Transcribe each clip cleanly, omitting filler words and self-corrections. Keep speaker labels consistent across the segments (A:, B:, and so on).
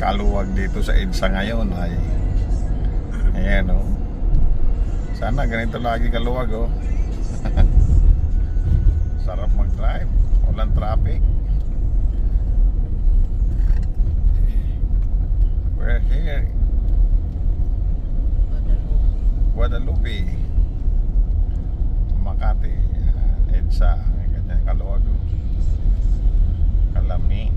A: kaluwag dito sa EDSA ngayon ay ayan o. Sana ganito lagi kaluwag o. Sarap mag-drive, walang traffic. We're here Guadalupe, Makati, EDSA, ganyan kaluwag o. Kalami.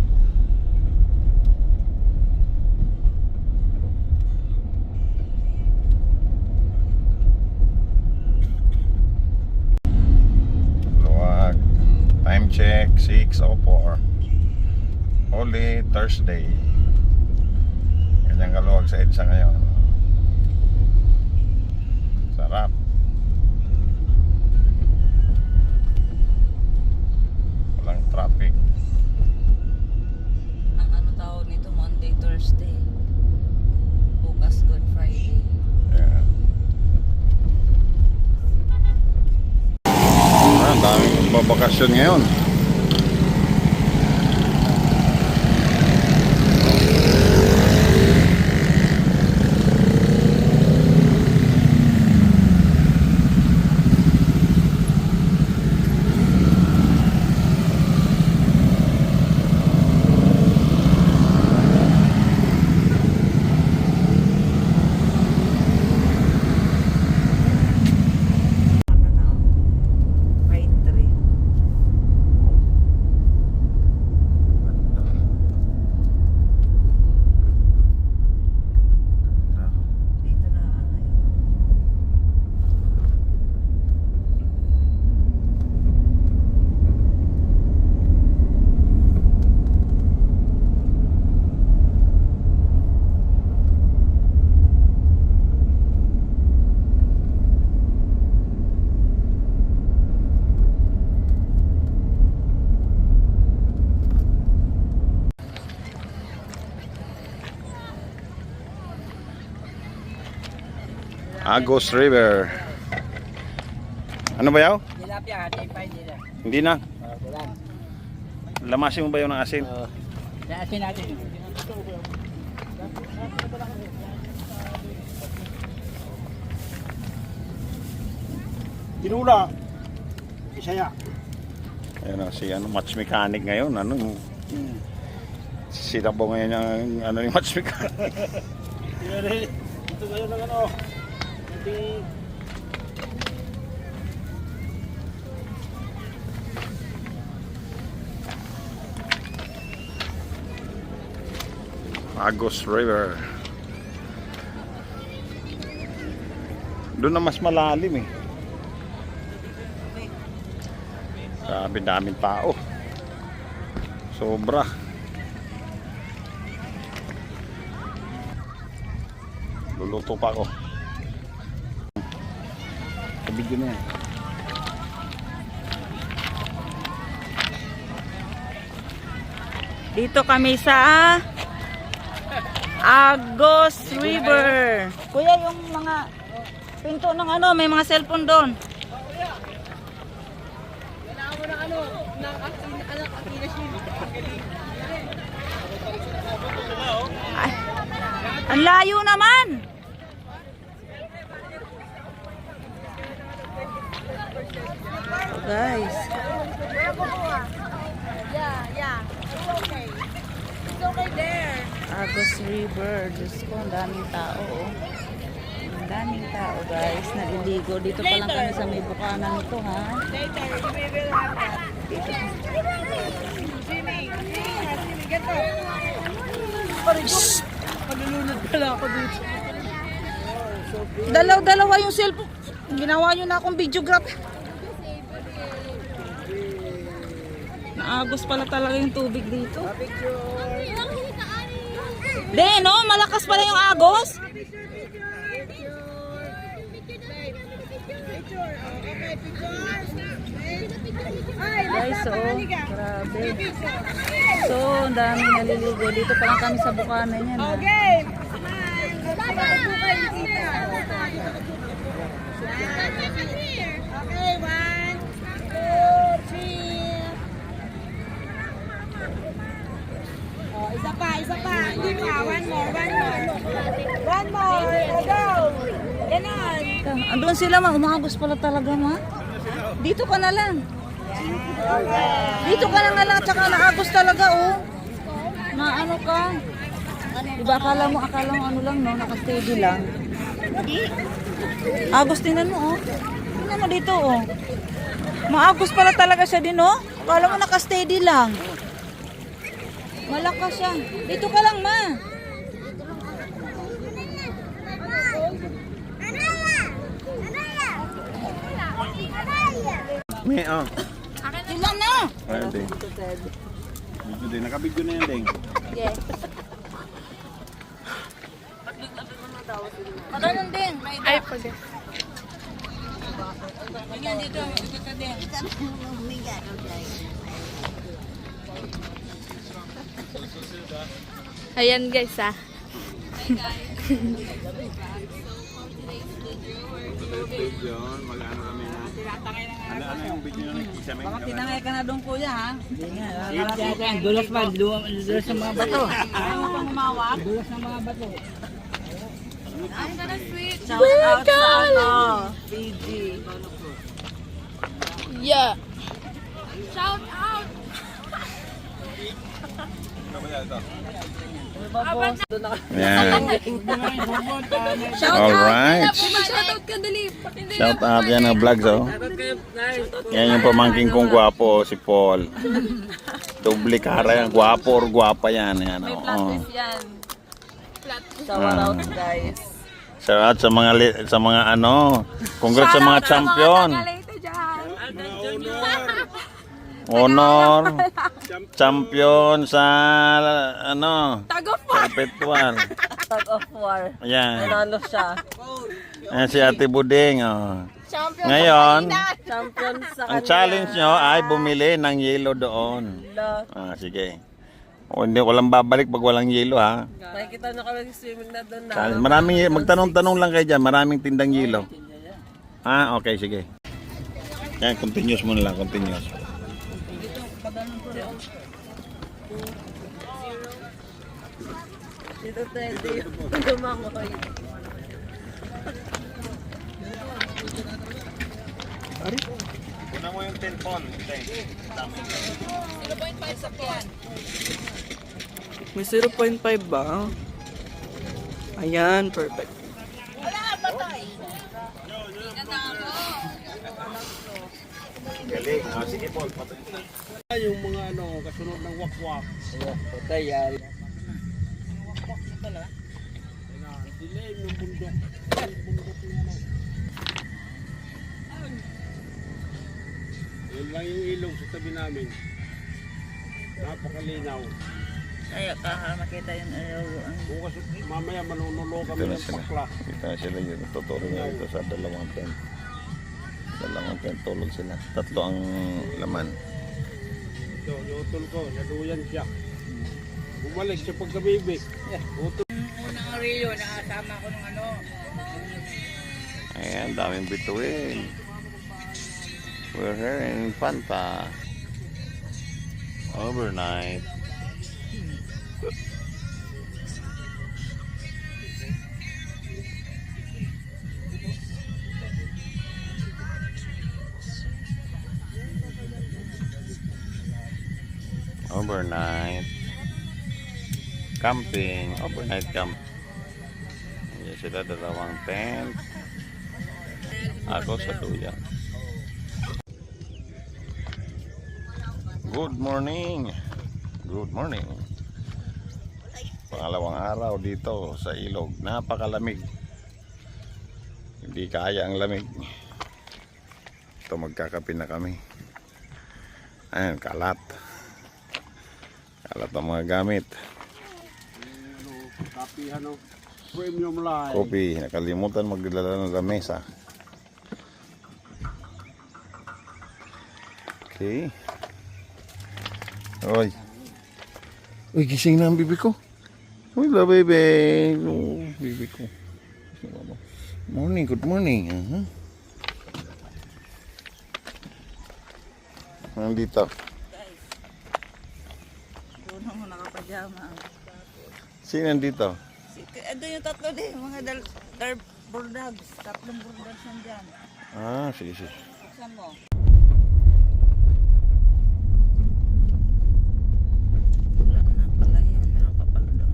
A: Luwag. Time check 6:04. Holy Thursday. Ganyan kaluwag sa EDSA ngayon. Sarap. Walang traffic.
B: Ang ano tawag nito, Monday, Thursday. Bukas, Good Friday.
A: Yeah. Ang daming babakasyon ngayon.
B: Ano na, Right 3. Dito na ano yun.
A: Agos River. Ano ba yaw?
C: Tilapia, tipay nila.
A: Hindi na.
C: Kulang.
A: Lamasin mo ba yun ng asin?
C: Naasin natin. Tinula. Isaya.
A: Ayun na, si ano, match mechanic ngayon. Ano, sinabaw ngayon yung ano, yung match mechanic.
C: Ito ngayon ng ano. Hindi.
A: Agos River. Doon na mas malalim eh. Grabe, daming tao. Sobra. Luluto pa ako. Kabigyo na yan.
B: Dito kami sa Agos River. Kuya, yung mga pinto ng ano, may mga cellphone doon. Ay, ang layo naman. So guys, Agos River. Diyos ko, ang daming tao. Oh. Ang daming tao guys, naliligo. Dito pa lang kami sa may bukanan nito ha. Dito. Shhh!
C: Malulunod pala ako dito.
B: Dalaw-dalawa yung cellphone. Ginawa nyo na akong videographer. Naagos pala talaga yung tubig dito. De, no? Malakas pala yung agos. Guys, so, grabe. So, ang daming naliligo. Dito pa lang kami sa bukanan yan.
C: Okay. Okay, 1, 2, 3. Isa pa. Hindi pa. One more. One more. Go. Ganon.
B: Andun sila ma, umagos pala talaga ma. Dito ka na lang. Dito ka na nga lang, tsaka naagos talaga oh. Maano ka? Diba akala mo ano lang no, naka-steady lang. Agos tingnan mo oh. Tingnan mo dito oh. Maagos pala talaga siya din oh. Akala mo naka-steady lang. Malakas siya. Dito ka lang ma.
A: May, oh.
B: Sila na.
A: Ayun, Ding. Video din. Nakabidyo na yan, Ding.
B: Yes. Maganon din.
C: Ay, pwede.
B: Ganyan dito. Dito ka din.
C: Ayan guys
A: Mag-ano kami na. Ano yung video na nagkisa may
B: Baka tinangay ka na doon kuya ha.
C: Dulas man. Dulas ng mga bato.
B: Ayaw mo pang umawak.
C: Dulas ng mga bato.
B: Shout out sa ano. PG.
C: Yeah. Shout out.
A: Yan. Alright.
C: Shout out ka dali.
A: Shout out yan ang vlogs oh. Yan yung pamangking kong gwapo, si Paul. Doble cara yan, gwapo or gwapa yan. Yan
B: May
A: oh.
B: practice yan. Shout out guys.
A: Shout out sa mga ano. Congrats sa mga champion. Honor. Champion sa ano. Perpetual.
B: Tug of war.
A: Yan.
B: Nanalo siya.
A: Yan si Ate Buding oh. Ngayon,
B: Champion sa
A: ang challenge nyo ay bumili ng yelo doon.
B: kanila.
A: Sige. O, hindi, walang babalik pag walang yelo ha.
B: Nakikita nyo kami swimming na doon na.
A: Maraming, magtanong-tanong lang kayo dyan. Maraming tindang yelo. Okay, sige. Yan, continuous muna lang, continuous.
B: Dito Teddy. Lumangoy.
A: Una mo yung telephone.
D: May 0.5 ba? Ayan, perfect.
A: Galing. Sige, Paul.
C: Yung mga ano, kasunod ng wakwak.
D: Patay, yari.
C: Dilim yung bundok. Yan lang yung ilog sa tabi namin. Napakalinaw.
B: Kaya ka makita yung araw.
C: Bukas mamaya manunulo kami
A: Ito na
C: ng
A: sila.
C: pakla.
A: Ito na sila yun. Tuturo na ito sa dalawang tent. Dalawang tent tulog sila. Tatlo ang laman.
C: Ito, yung utol ko, naduyan siya. Bumalik siya pagkabibig. Utol.
B: Unang Rio, nakasama ko ng ano.
A: Ayan, daming bituin. We're here in Panta. Overnight. Overnight. Camping. Overnight camp. Ayan sila, dalawang tent. Ako sa duyan. Good morning. Good morning. Pangalawang araw dito sa ilog. Napakalamig. Hindi kaya ang lamig. Ito magkakape na kami. Ayan, kalat. Kalat ang mga gamit.
C: Kapihan o. Premium line.
A: Kopi. Nakalimutan magdala ng lamesa. Okay. Oy. Uy, gising na ang bibi ko. Uy, la bebe. Oh, bibi ko. Morning, good morning. Nandito.
B: Puno nakapajama.
A: Sino nandito?
B: Ito yung tatlo din, mga bulldogs. Tatlong bulldogs nandyan.
A: Ah, sige, sige.
B: Buksan mo. Wala na pala yan. Meron pa pala doon.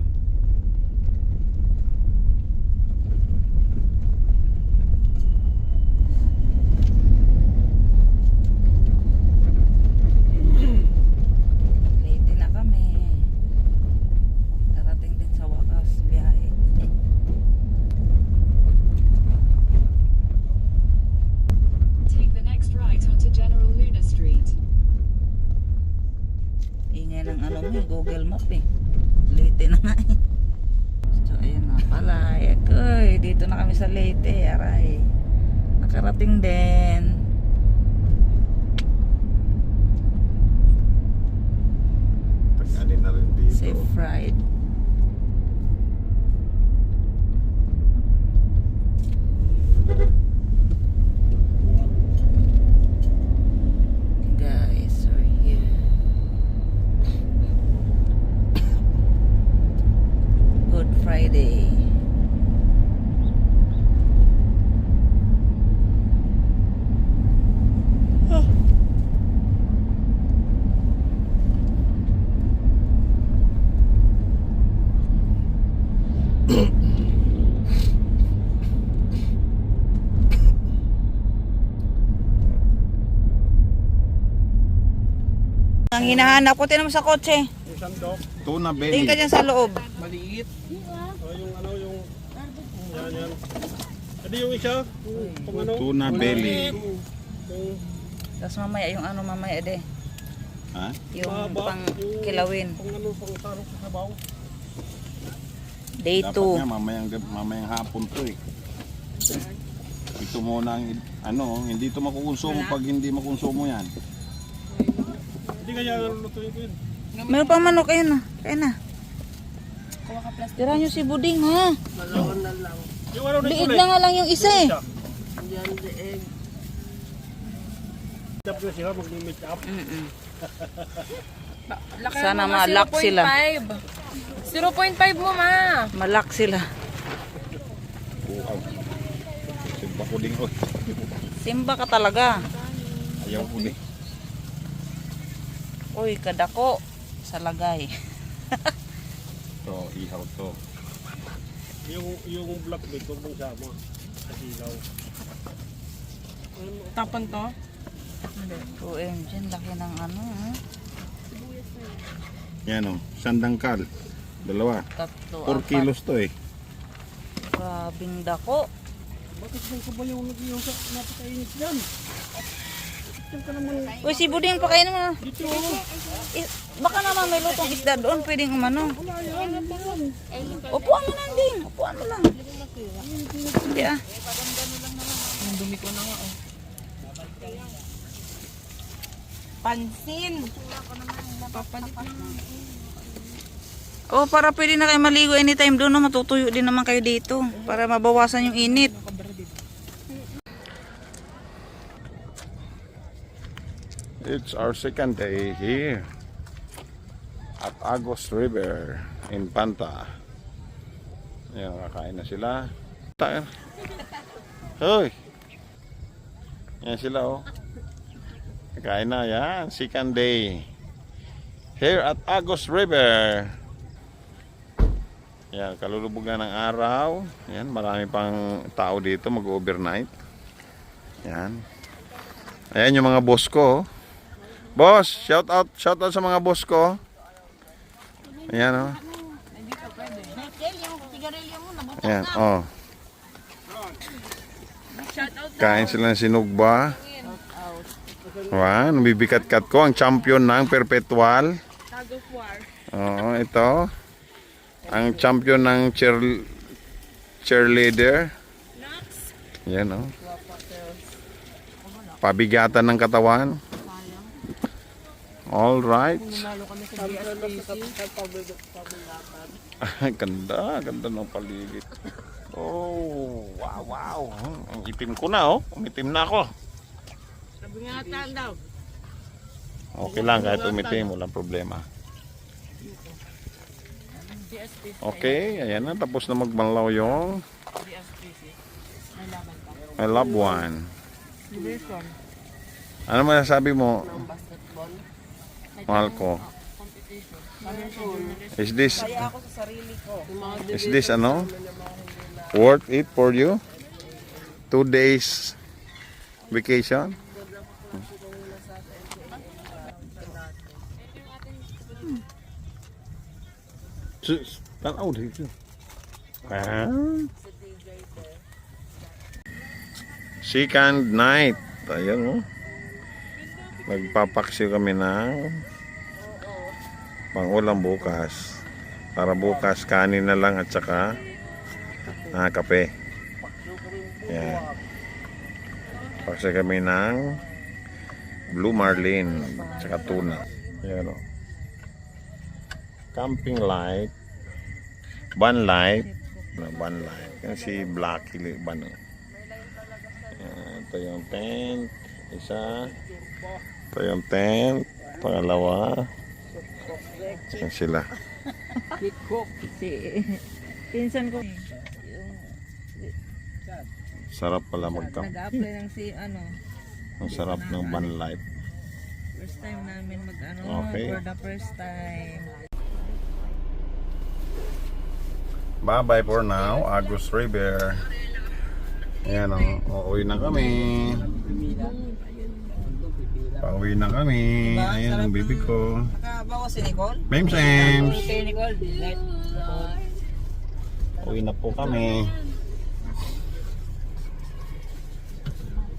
B: Late na kami. Darating din sa wakas biyahe.
E: Take the next right onto General Luna Street.
B: Ingay ng ano mo, Google Map eh. Leyte na nga eh. So ayun na pala. Akoy, dito na kami sa Leyte. Aray. Nakarating din.
A: Tangali na rin dito.
B: Safe ride. Guys, we're here. Good Friday. Ang hinahanap ko, tinan mo sa kotse.
C: Yung sandok.
A: Tuna belly.
B: Tingin ka dyan sa loob.
D: Maliit.
C: Yung ano, yung... Yan. Adi yung isa. Yung ano.
A: Tuna belly.
C: Yung...
B: Tapos mamaya, yung ano mamaya de.
A: Ha?
B: Yung
C: Mahaba,
B: pang
C: yung-
B: kilawin.
C: Pang ano, pang tarong sa sabaw.
B: Day
A: Dapat
B: 2.
A: nga mamayang hapon to eh. Ito muna ang ano, hindi ito makukonsumo pag hindi makonsumo yan.
C: Hindi kaya lutuin ko yun.
B: Meron pa manok, ayun na. Kaya na. Tira nyo si Buding ha.
C: Yung ano na
B: Liig na nga lang yung isa eh.
D: Diyan, deeg.
C: Tap na siya, mag-limit up.
B: Sana malak sila.
F: 0.5 mo, ma.
B: Malak sila.
A: Bukaw. Simpa ko din.
B: Simba ka talaga.
A: Ayaw ko din.
B: Uy, kadako. Sa lagay.
A: To, ihaw to.
C: Yung black bait, huwag mong sama. Sa silaw.
F: Tapan to.
B: OMG, laki ng ano ha.
A: Yan o, sandangkal. Dalawa.
B: Tatlo,
A: 4 kilos to eh.
B: Grabing dako.
C: Bakit bang kabayaw nag-iyaw sa napakainit yan? Diyan ka naman.
B: Uy, si Buding pakain mo.
C: Dito.
B: Baka naman may lutong isda doon. Pwedeng umano. Upuan mo lang din. Upuan mo lang. Hindi ah.
F: Ang dumi ko na nga, oh. Pansin. Papalit na.
B: Oh, para pwede na kayo maligo anytime doon. No? Matutuyo din naman kayo dito. Para mabawasan yung init.
A: It's our second day here at Agos River in Panta. Ayan, kakain na sila. Tayo. Hoy! Yan sila oh. Kakain na yan. Second day here at Agos River. Yan, kalulubog na ng araw. Yan, marami pang tao dito mag-overnight. Yan. Ayan yung mga boss ko. Boss, shout out sa mga boss ko. Ayan oh. Ayan, oh. Kain sila ng sinugba. Wow, nabibikat-kat ko ang champion ng perpetual. Oo, ito. Ang champion ng cheerleader. Yan oh. Pabigatan ng katawan. All right. Ganda ng paligid. Oh, wow. Ang itim ko na oh. Umitim na ako.
F: Sabingatan daw.
A: Okay lang kahit umitim, walang problema. Okay, ayan na. Tapos na magbanlaw yung my loved one. Ano masasabi mo? Mahal ko. Is this
B: Ako sa sarili ko.
A: ano? Worth it for you? 2 days vacation? Tanaw dito. Second night. Ayan, oh. Magpapaksiw kami ng pang-ulam bukas. Para bukas kanin na lang at saka kape. Yan. Paksiw kami ng blue marlin at saka tuna. Ayan, oh. Camping light, van light, yan si Blacky Ban. Ito yung tent, isa, ito yung tent, pangalawa, yan sila.
B: Si pinsan ko.
A: Sarap pala magkamp.
B: Nag-apply ng si ano.
A: Ang sarap ng van life.
B: First time namin
A: Okay.
B: for the first time.
A: Bye-bye for now, Agus River. Ayan o, uuwi na kami. Pauwi na kami. Ayan ang baby ko.
B: Nakabawas si Nicole?
A: Mems.
B: Kay Nicole.
A: Uwi na po kami.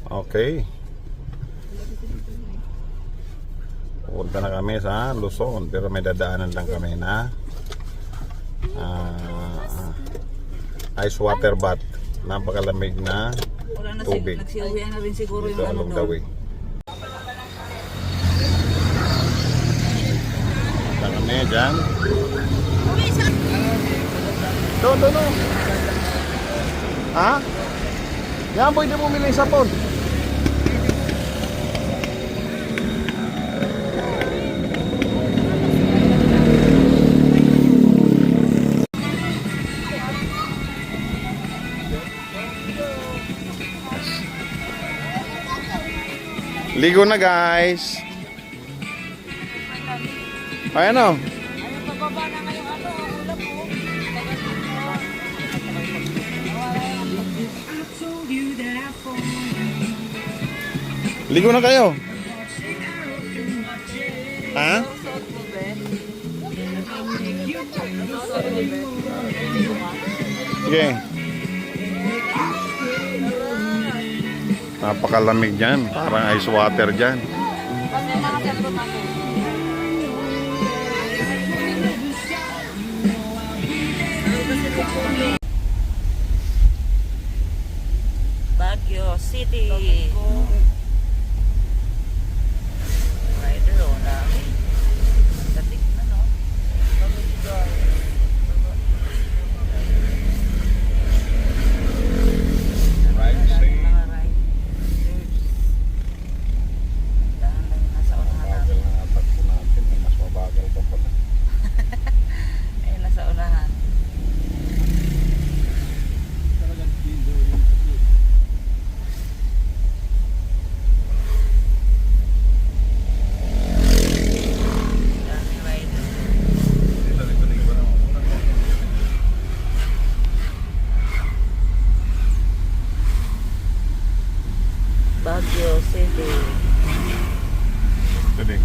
A: Okay. Punta na kami sa Luzon, pero may dadaanan lang kami na ice water bath. Napakalamig na
B: Wala na
A: tubig.
B: nagsiuwian na rin siguro
A: Dito
B: yung ano
A: along
B: doon.
A: the way. Punta kami dyan. Doon. Ha? Yan boy, di mo bumili sa phone. Ligo na guys. Ayan o.
B: Pababa na ngayong ano, ulap po.
A: Ligo na kayo. Ha? Okay. Napakalamig dyan. Parang ice water dyan.
B: Baguio City. Rider o namin. Dating na no. Maraming mga riders. Dahan lang nasa unahan natin.
A: Mas mabagal pa pala.
B: Ayun nasa unahan. Daming riders. Baguio City.
A: Tubig.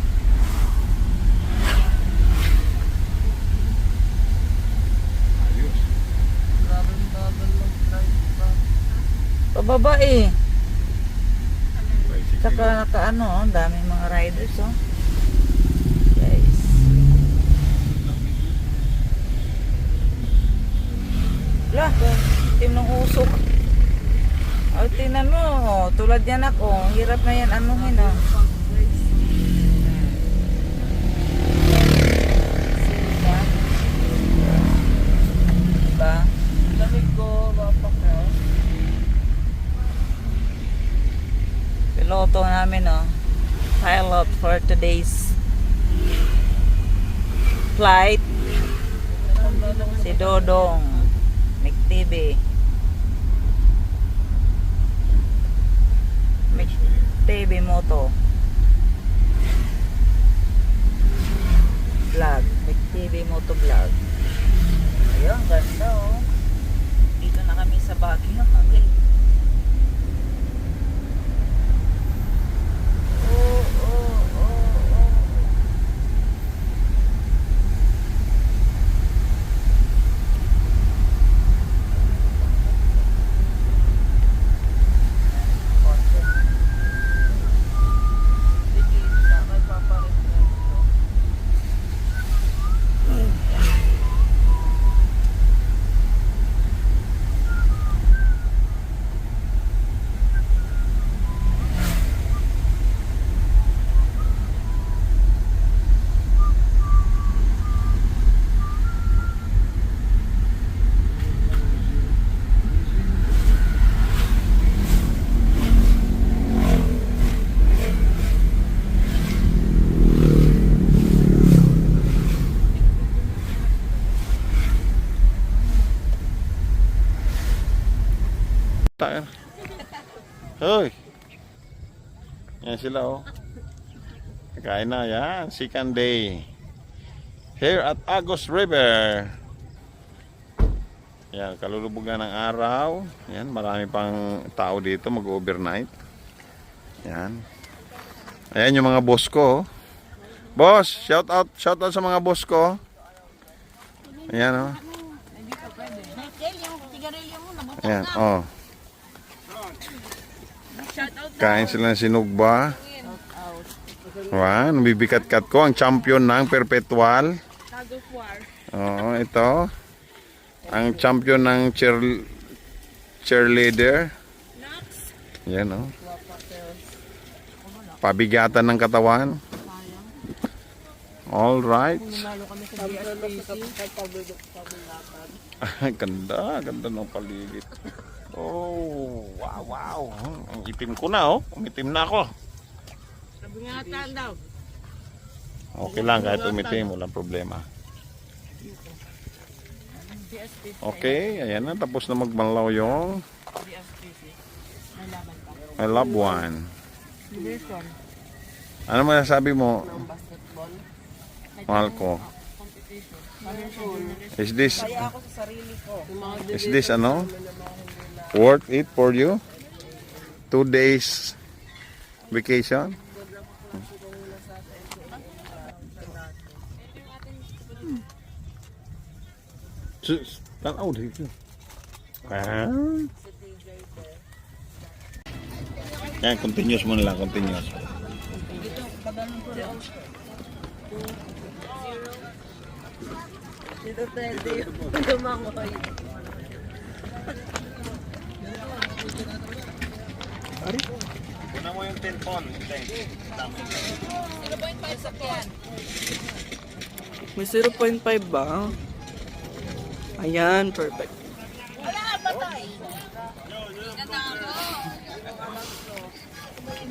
A: Ayos.
B: Pababa eh.
A: Bicycle.
B: Saka nakaano, ang daming mga riders oh. Guys. Lah, tim ng usok. Oh, tingnan mo, oh, tulad yan ako. Ang hirap na yan anuhin oh. Diba?
D: Lamig ko, bapak na.
B: Piloto namin oh. Pilot for today's flight. Si Dodong. Mic TV. Mic TV Moto. Vlog. Mic TV Moto Vlog. Ayun, ganda oh. Dito na kami sa Baguio. Okay. Oh, oh, oh, oh.
A: Tayo. Hoy. Yan sila oh. Kakain na yan. Second day. Here at Agos River. Yan, kalulubog na ng araw. Yan, marami pang tao dito mag-overnight. Yan. Ayan yung mga boss ko. Boss, shout out sa mga boss ko. Ayan oh. Ayan, oh. Kain sila ng sinugba. Wow, bibikat-kat ko ang champion ng perpetual. Oo, ito. Ang champion ng cheerleader. Yan oh. Pabigatan ng katawan. All right. Ganda ng paligid. Oh, wow. Ang itim ko na oh. Umitim na ako.
F: Sabungatan daw.
A: Okay lang kahit umitim, walang problema. Okay, ayan na. Tapos na magbanlaw yung my loved one. Ano masasabi mo? Mahal ko. Is this ano? Worth it for you? 2 days vacation? Tanaw dito. Yan, continuous mo lang, continuous.
F: Dito pwede yung lumangoy.
A: Una mo yung telephone.
F: 0.5 sakyan.
D: May 0.5 ba? Ayan, perfect.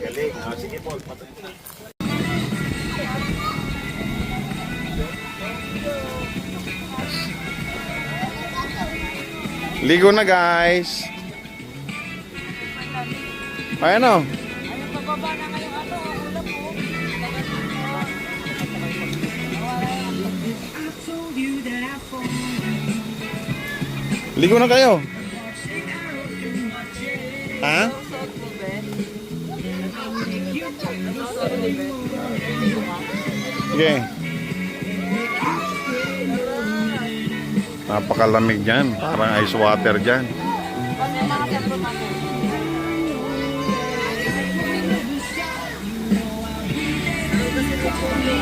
A: Galing. Sige, Paul. Ligo na, guys. Ayan o. Ligo na kayo. Ha? Sige. Napakalamig dyan. Parang ice water dyan.